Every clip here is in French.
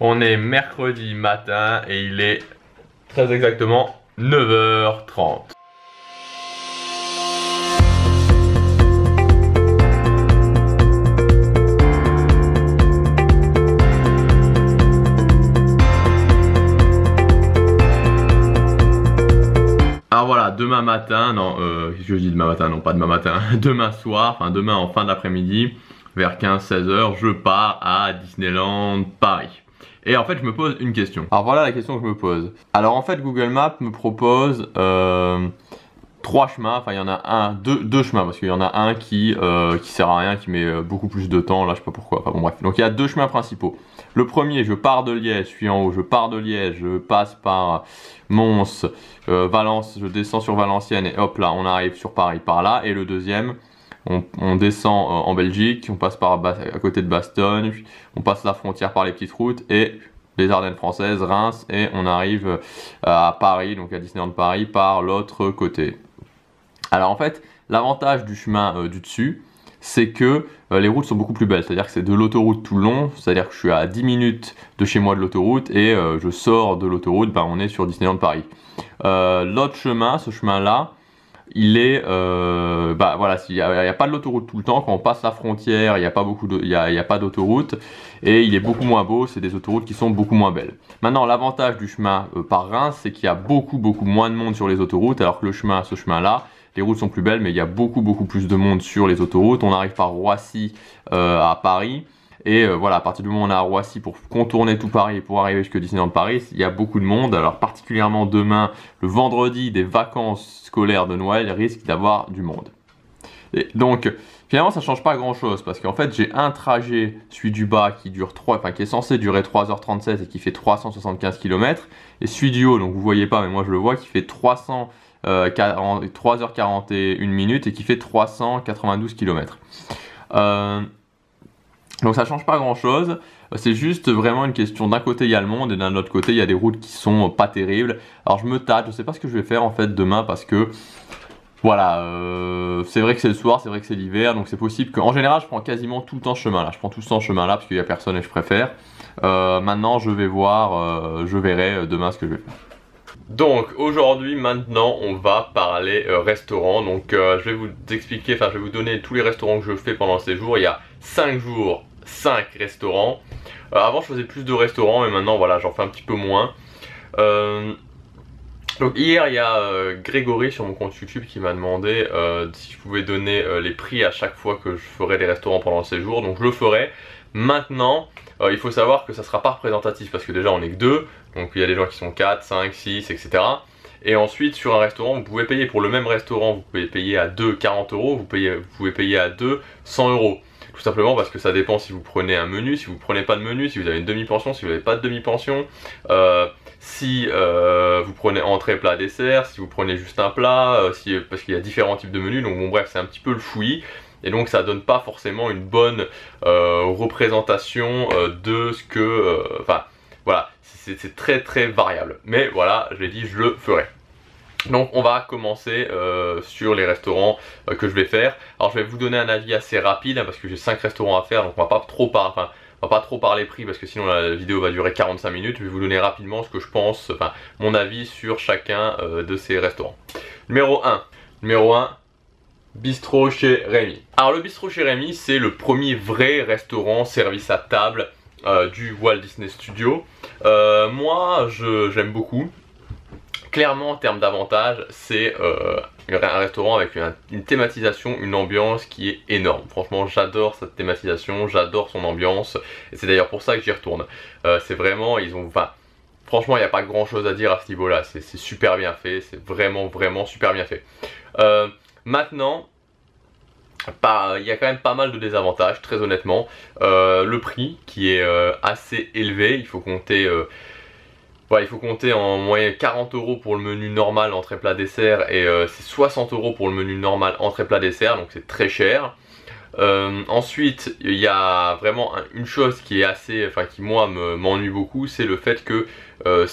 On est mercredi matin et il est très exactement 9h30. Alors voilà, demain matin, non, qu'est-ce que je dis demain matin? Non, pas demain matin, demain soir, enfin demain en fin d'après-midi, vers 15-16h, je pars à Disneyland Paris. Et en fait, je me pose une question. Alors voilà la question que je me pose. Alors en fait, Google Maps me propose trois chemins, enfin il y en a deux chemins, parce qu'il y en a un qui sert à rien, qui met beaucoup plus de temps, là je sais pas pourquoi, enfin bon bref. Donc il y a deux chemins principaux. Le premier, je pars de Liège, je suis en haut, je pars de Liège, je passe par Mons, Valence, je descends sur Valenciennes et hop là, on arrive sur Paris par là. Et le deuxième, on descend en Belgique, on passe à côté de Bastogne, on passe la frontière par les petites routes et les Ardennes françaises, Reims, et on arrive à Paris, donc à Disneyland Paris par l'autre côté. Alors en fait, l'avantage du chemin du dessus, c'est que les routes sont beaucoup plus belles, c'est-à-dire que c'est de l'autoroute tout le long, c'est-à-dire que je suis à 10 minutes de chez moi de l'autoroute et je sors de l'autoroute, on est sur Disneyland Paris. L'autre chemin, ce chemin-là, il est, voilà, il n'y a pas de l'autoroute tout le temps, quand on passe la frontière, il n'y a pas d'autoroute et il est beaucoup moins beau, c'est des autoroutes qui sont beaucoup moins belles. Maintenant, l'avantage du chemin par Reims, c'est qu'il y a beaucoup moins de monde sur les autoroutes, alors que ce chemin-là, les routes sont plus belles, mais il y a beaucoup plus de monde sur les autoroutes. On arrive par Roissy à Paris. Et voilà, à partir du moment où on est à Roissy pour contourner tout Paris et pour arriver jusqu'à Disneyland Paris, il y a beaucoup de monde. Alors particulièrement demain, le vendredi des vacances scolaires de Noël, il risque d'avoir du monde. Et donc finalement ça ne change pas grand chose parce qu'en fait j'ai un trajet, celui du bas qui est censé durer 3h37 et qui fait 375 km. Et celui du haut, donc vous voyez pas mais moi je le vois, qui fait 3h41 minutes et qui fait 392 km. Donc ça change pas grand chose, c'est juste vraiment une question, d'un côté il y a le monde et d'un autre côté il y a des routes qui sont pas terribles. Alors je me tâte, je sais pas ce que je vais faire en fait demain parce que voilà, c'est vrai que c'est le soir, c'est vrai que c'est l'hiver, donc c'est possible qu'en général je prends quasiment tout le temps ce chemin là, je prends tout le temps ce chemin là parce qu'il y a personne et je préfère. Maintenant je vais voir, je verrai demain ce que je vais faire. Donc aujourd'hui maintenant on va parler restaurant, donc je vais vous expliquer, je vais vous donner tous les restaurants que je fais pendant ces jours. Il y a 5 jours, 5 restaurants. Avant je faisais plus de restaurants mais maintenant voilà j'en fais un petit peu moins. Donc hier il y a Grégory sur mon compte YouTube qui m'a demandé si je pouvais donner les prix à chaque fois que je ferai des restaurants pendant ces jours, donc je le ferai. Maintenant il faut savoir que ça sera pas représentatif parce que déjà on est que 2, donc il y a des gens qui sont 4, 5, 6, etc. Et ensuite sur un restaurant vous pouvez payer, pour le même restaurant vous pouvez payer à 2 40 euros, vous pouvez payer à 2 100 euros. Tout simplement parce que ça dépend si vous prenez un menu, si vous prenez pas de menu, si vous avez une demi-pension, si vous n'avez pas de demi-pension, si vous prenez entrée, plat, dessert, si vous prenez juste un plat, parce qu'il y a différents types de menus, donc bon bref c'est un petit peu le fouillis. Et donc ça donne pas forcément une bonne représentation de ce que... voilà, c'est très variable. Mais voilà, je l'ai dit, je le ferai. Donc on va commencer sur les restaurants que je vais faire. Alors je vais vous donner un avis assez rapide parce que j'ai 5 restaurants à faire, donc on va pas trop parler prix parce que sinon la vidéo va durer 45 minutes. Je vais vous donner rapidement ce que je pense, mon avis sur chacun de ces restaurants. Numéro 1, Bistrot chez Rémi. Alors le Bistrot chez Rémi, c'est le premier vrai restaurant service à table du Walt Disney Studio. Moi j'aime beaucoup. Clairement en termes d'avantages, c'est un restaurant avec une thématisation, une ambiance qui est énorme. Franchement j'adore cette thématisation, j'adore son ambiance et c'est d'ailleurs pour ça que j'y retourne. C'est vraiment, franchement il n'y a pas grand chose à dire à ce niveau là, c'est super bien fait, c'est vraiment super bien fait. Maintenant, il y a quand même pas mal de désavantages, très honnêtement. Le prix qui est assez élevé, il faut compter en moyenne 40 euros pour le menu normal, entrée, plat, dessert, et c'est 60 euros pour le menu normal, entrée, plat, dessert, donc c'est très cher. Ensuite, il y a vraiment une chose qui est qui moi m'ennuie beaucoup, c'est le fait que il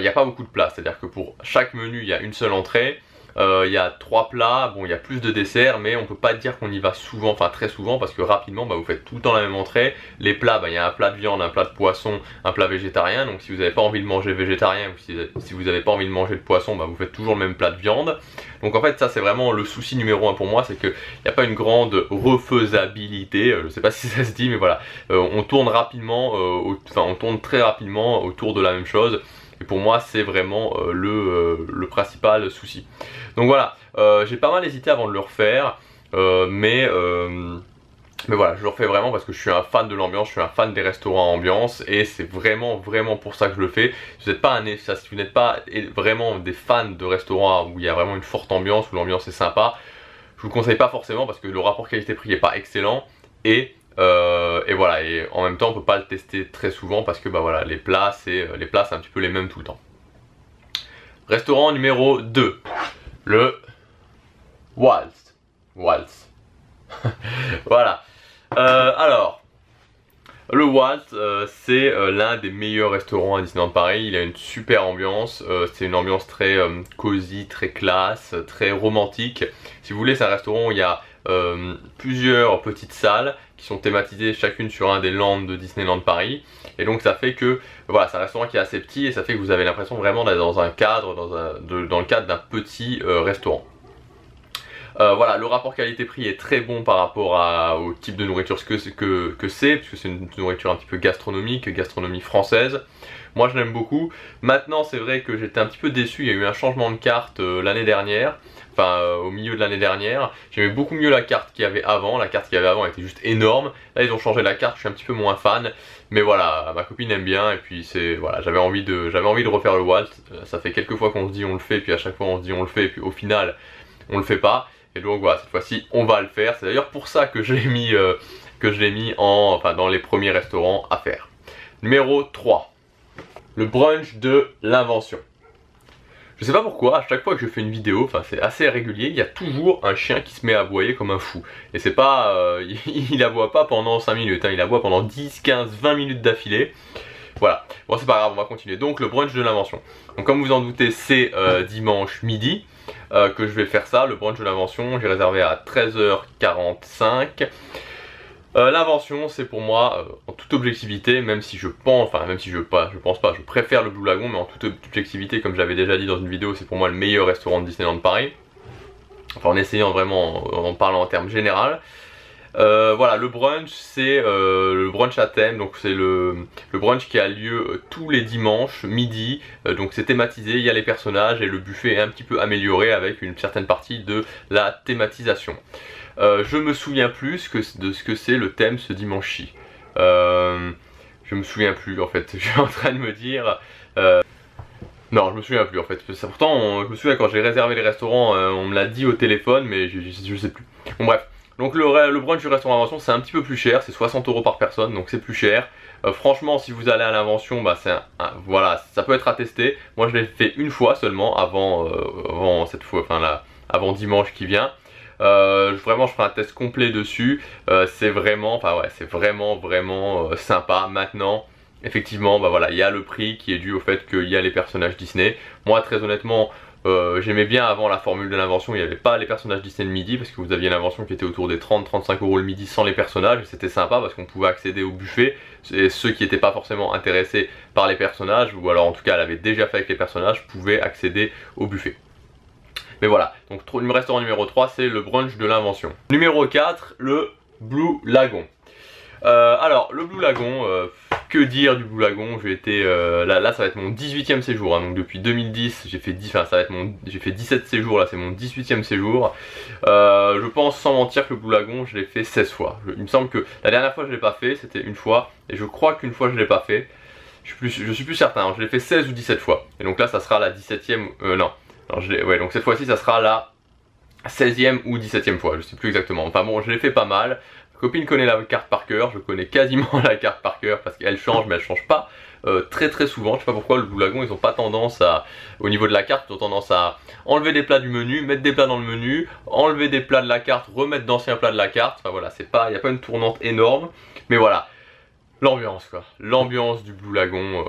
n'y a pas beaucoup de place, c'est-à-dire que pour chaque menu il y a une seule entrée. Il y a 3 plats, bon il y a plus de desserts, mais on peut pas dire qu'on y va souvent, enfin très souvent, parce que rapidement vous faites tout le temps la même entrée. Les plats, il y a un plat de viande, un plat de poisson, un plat végétarien. Donc si vous n'avez pas envie de manger végétarien, ou si vous n'avez pas envie de manger de poisson, vous faites toujours le même plat de viande. Donc en fait ça c'est vraiment le souci numéro 1 pour moi, c'est qu'il n'y a pas une grande refaisabilité, je sais pas si ça se dit, mais voilà, on tourne rapidement, on tourne très rapidement autour de la même chose. Et pour moi c'est vraiment le principal souci. Donc voilà, j'ai pas mal hésité avant de le refaire, mais voilà, je le refais vraiment parce que je suis un fan de l'ambiance, je suis un fan des restaurants à ambiance, et c'est vraiment pour ça que je le fais. Si vous n'êtes pas vraiment des fans de restaurants où il y a vraiment une forte ambiance, où l'ambiance est sympa, je vous le conseille pas forcément parce que le rapport qualité-prix n'est pas excellent, et voilà, et en même temps on peut pas le tester très souvent parce que voilà, les plats c'est un petit peu les mêmes tout le temps. Restaurant numéro 2, le Waltz. Voilà. Alors, le Waltz, c'est l'un des meilleurs restaurants à Disneyland Paris. Il a une super ambiance, c'est une ambiance très cosy, très classe, très romantique. Si vous voulez, c'est un restaurant où il y a plusieurs petites salles qui sont thématisées chacune sur un des lands de Disneyland Paris, et donc ça fait que voilà, c'est un restaurant qui est assez petit et ça fait que vous avez l'impression vraiment d'être dans un cadre, dans le cadre d'un petit restaurant. Voilà, le rapport qualité-prix est très bon par rapport au type de nourriture que c'est, puisque c'est une nourriture un petit peu gastronomique, gastronomie française. Moi je l'aime beaucoup. Maintenant c'est vrai que j'étais un petit peu déçu, il y a eu un changement de carte l'année dernière, au milieu de l'année dernière. J'aimais beaucoup mieux la carte qu'il y avait avant, la carte qu'il y avait avant était juste énorme. Là ils ont changé la carte, je suis un petit peu moins fan, mais voilà, ma copine aime bien, et puis voilà, j'avais envie de refaire le Waltz. Ça fait quelques fois qu'on se dit on le fait, puis à chaque fois on se dit on le fait, et puis au final on le fait pas. Et donc voilà, cette fois-ci on va le faire. C'est d'ailleurs pour ça que je l'ai mis, dans les premiers restaurants à faire. Numéro 3, le brunch de l'invention. Je sais pas pourquoi, à chaque fois que je fais une vidéo, c'est assez régulier, il y a toujours un chien qui se met à aboyer comme un fou. Et c'est pas, il aboie pas pendant 5 minutes, il aboie pendant 10, 15, 20 minutes d'affilée. Voilà, bon c'est pas grave, on va continuer. Donc le brunch de l'invention. Donc comme vous en doutez, c'est dimanche midi que je vais faire ça, le brunch de l'invention. J'ai réservé à 13h45. L'invention c'est pour moi, en toute objectivité, même si je pense pas, je préfère le Blue Lagoon, mais en toute objectivité, comme j'avais déjà dit dans une vidéo, c'est pour moi le meilleur restaurant de Disneyland Paris. Enfin en essayant vraiment, en parlant en termes général. Voilà, le brunch c'est le brunch à thème, donc c'est le brunch qui a lieu tous les dimanches midi, donc c'est thématisé, il y a les personnages et le buffet est un petit peu amélioré avec une certaine partie de la thématisation. Je me souviens plus de ce que c'est le thème ce dimanche-ci. Je me souviens plus en fait, je suis en train de me dire... Non, je me souviens plus en fait. Pourtant, je me souviens quand j'ai réservé les restaurants, on me l'a dit au téléphone, mais je sais plus. Bon bref. Donc le brunch du restaurant Invention c'est un petit peu plus cher, c'est 60 € par personne, donc c'est plus cher. Franchement si vous allez à l'Invention, voilà, ça peut être à tester. Moi je l'ai fait une fois seulement avant cette fois, avant dimanche qui vient. Vraiment je ferai un test complet dessus. C'est vraiment, c'est vraiment sympa. Maintenant effectivement voilà, il y a le prix qui est dû au fait qu'il y a les personnages Disney. Moi très honnêtement, j'aimais bien avant la formule de l'invention, il n'y avait pas les personnages Disney le midi, parce que vous aviez l'invention qui était autour des 30-35 € le midi sans les personnages, et c'était sympa parce qu'on pouvait accéder au buffet, et ceux qui n'étaient pas forcément intéressés par les personnages, ou alors en tout cas l'avaient déjà fait avec les personnages, pouvaient accéder au buffet. Mais voilà, donc le restaurant numéro 3 c'est le brunch de l'invention. Numéro 4, le Blue Lagoon. Alors le Blue Lagoon, que dire du Blue Lagoon? J'ai été là ça va être mon 18e séjour, donc depuis 2010 j'ai fait 17 séjours, là c'est mon 18e séjour. Je pense sans mentir que le Blue Lagoon je l'ai fait 16 fois. Il me semble que la dernière fois je l'ai pas fait, c'était une fois, et je crois qu'une fois je l'ai pas fait. Je suis plus certain, je l'ai fait 16 ou 17 fois. Et donc là ça sera la 17e, ouais, donc cette fois-ci ça sera la 16e ou 17e fois, je sais plus exactement. Enfin bon, je l'ai fait pas mal. Ma copine connaît la carte par cœur, je connais quasiment la carte par cœur parce qu'elle change, mais elle change pas très souvent. Je sais pas pourquoi le Blue Lagoon ils ont pas tendance à, au niveau de la carte, ils ont tendance à enlever des plats du menu, mettre des plats dans le menu, enlever des plats de la carte, remettre d'anciens plats de la carte. Enfin voilà, il n'y a pas une tournante énorme, mais voilà. L'ambiance quoi, l'ambiance du Blue Lagoon,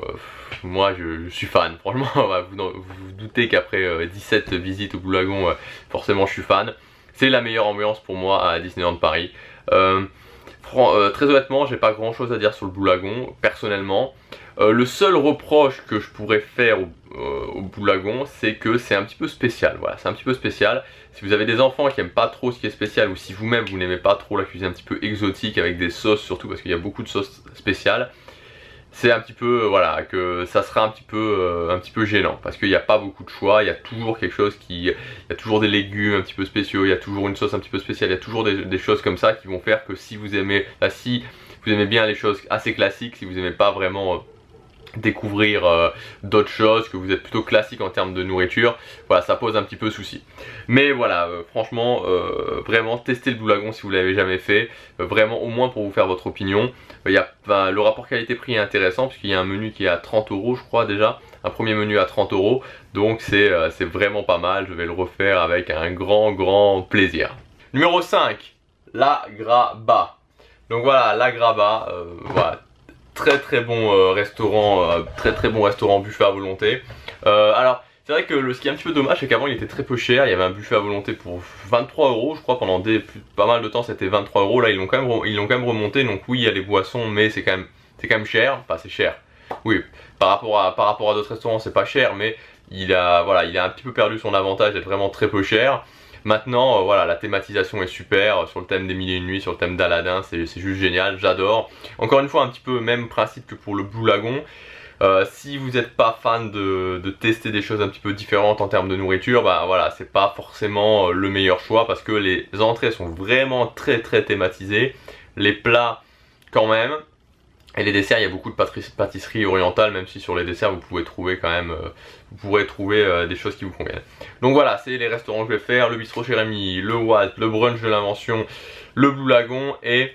moi je suis fan, franchement vous doutez qu'après 17 visites au Blue Lagoon, forcément je suis fan. C'est la meilleure ambiance pour moi à Disneyland Paris. Très honnêtement, j'ai pas grand chose à dire sur le Blue Lagoon, personnellement. Le seul reproche que je pourrais faire au Blue Lagoon, c'est que c'est un petit peu spécial. Voilà, c'est un petit peu spécial. Si vous avez des enfants qui aiment pas trop ce qui est spécial, ou si vous-même vous n'aimez pas trop la cuisine un petit peu exotique avec des sauces, surtout parce qu'il y a beaucoup de sauces spéciales, c'est un petit peu, voilà, que ça sera un petit peu gênant, parce qu'il n'y a pas beaucoup de choix. Il y a toujours quelque chose il y a toujours des légumes un petit peu spéciaux, il y a toujours une sauce un petit peu spéciale, il y a toujours des choses comme ça qui vont faire que si vous aimez, si vous aimez bien les choses assez classiques, si vous n'aimez pas vraiment découvrir d'autres choses, que vous êtes plutôt classique en termes de nourriture, voilà, ça pose un petit peu souci. Mais voilà, franchement, vraiment testez le Blue Lagoon si vous l'avez jamais fait, vraiment au moins pour vous faire votre opinion. Le rapport qualité-prix est intéressant puisqu'il y a un menu qui est à 30 € je crois déjà, un premier menu à 30 €, donc c'est vraiment pas mal. Je vais le refaire avec un grand plaisir. Numéro 5, la Graba. Donc voilà, la Graba, voilà. Très bon restaurant, très bon restaurant buffet à volonté. Alors c'est vrai que ce qui est un petit peu dommage, c'est qu'avant il était très peu cher. Il y avait un buffet à volonté pour 23 € je crois, pendant pas mal de temps c'était 23 €. Là ils l'ont quand même remonté, donc oui il y a les boissons, mais c'est quand même cher. Enfin c'est cher, oui, par rapport à d'autres restaurants c'est pas cher, mais il a un petit peu perdu son avantage d'être vraiment très peu cher. Maintenant, voilà, la thématisation est super, sur le thème des Mille et une nuits, sur le thème d'Aladin, c'est juste génial, j'adore. Encore une fois, un petit peu même principe que pour le Blue Lagoon. Si vous n'êtes pas fan de tester des choses un petit peu différentes en termes de nourriture, bah voilà, c'est pas forcément le meilleur choix parce que les entrées sont vraiment très thématisées, les plats quand même. Et les desserts, il y a beaucoup de pâtisseries orientales, même si sur les desserts vous pouvez trouver quand même, vous pourrez trouver des choses qui vous conviennent. Donc voilà, c'est les restaurants que je vais faire, le bistrot chez Rémi, le Watt, le brunch de l'Invention, le Blue Lagoon et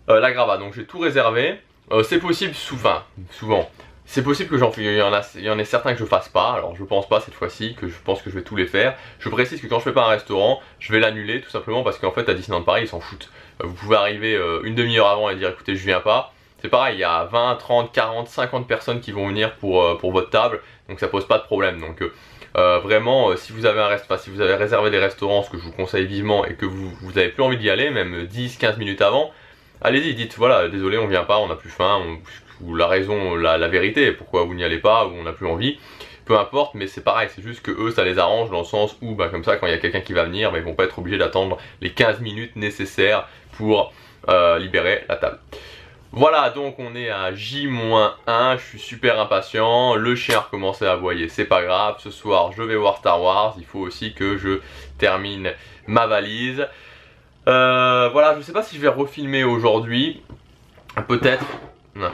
la Grava. Donc j'ai tout réservé. C'est possible souvent. C'est possible que il y en ait certains que je fasse pas, alors je pense pas cette fois-ci, que je pense que je vais tous les faire. Je précise que quand je fais pas un restaurant, je vais l'annuler tout simplement parce qu'en fait à Disneyland Paris ils s'en foutent. Vous pouvez arriver une demi-heure avant et dire écoutez je viens pas. C'est pareil, il y a 20, 30, 40, 50 personnes qui vont venir pour votre table, donc ça pose pas de problème. Donc vraiment, si vous avez réservé des restaurants, ce que je vous conseille vivement, et que vous avez plus envie d'y aller, même 10-15 minutes avant, allez-y, dites voilà, désolé on vient pas, on n'a plus faim, ou la raison, la vérité, pourquoi vous n'y allez pas, ou on n'a plus envie. Peu importe, mais c'est pareil, c'est juste que eux ça les arrange dans le sens où bah, comme ça quand il y a quelqu'un qui va venir, bah, ils vont pas être obligés d'attendre les 15 minutes nécessaires pour libérer la table. Voilà, donc on est à J-1, je suis super impatient, le chien a recommencé à aboyer, c'est pas grave, ce soir je vais voir Star Wars, il faut aussi que je termine ma valise. Voilà, je sais pas si je vais refilmer aujourd'hui, peut-être, non,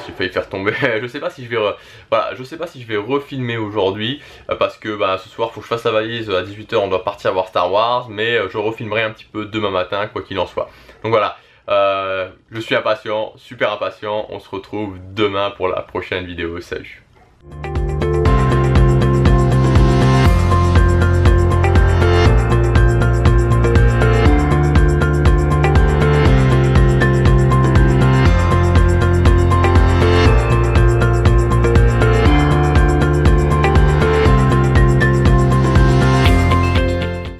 j'ai failli faire tomber, je sais pas si je vais refilmer aujourd'hui, parce que bah, ce soir faut que je fasse la valise, à 18 h on doit partir voir Star Wars, mais je refilmerai un petit peu demain matin, quoi qu'il en soit. Donc voilà. Je suis impatient, super impatient, on se retrouve demain pour la prochaine vidéo, salut.